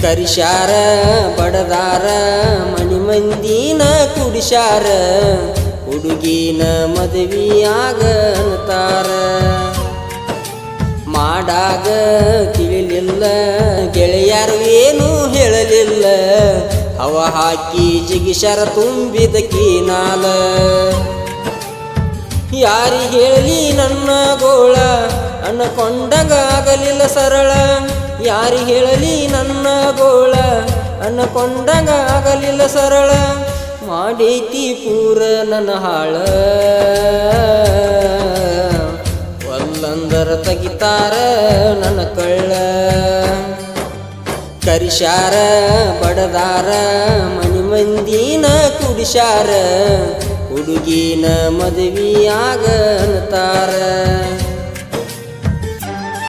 ಕರಿಶಾರ ಬಡದಾರ ಮನಿ ಮಂದಿನ ಕುಡಿಶಾರ ಹುಡುಗಿನ ಮದುವೆಯಾಗ ಅಂತಾರ ಮಾಡಾಗ ತಿಳಿಲಿಲ್ಲ ಗೆಳೆಯರು ಏನು ಹೇಳಲಿಲ್ಲ ಹವ ಹಾಕಿ ಜಿಗಿಶಾರ ತುಂಬಿದ ಕೀನಾಲ ಯಾರಿಗೆ ಹೇಳಿ ನನ್ನ ಗೋಳ ಅನ್ಕೊಂಡಾಗ ಆಗಲಿಲ್ಲ ಸರಳ ಯಾರಿಗೆ ಹೇಳಲಿ ನನ್ನ ಗೋಳ ಅನ್ಕೊಂಡಾಗ ಆಗಲಿಲ್ಲ ಸರಳ ಮಾಡೈತಿ ಪೂರ ನನ್ನ ಹಾಳ ಒಲ್ಲಂದರ ತೆಗಿತಾರ ನನ್ನ ಕಳ್ಳ ಕರಿಶಾರ ಬಡದಾರ ಮನಿ ಮಂದಿನ ಕುಡಿಶಾರ ಹುಡುಗಿನ ಮದುವೆಯಾಗ ಅಂತಾರ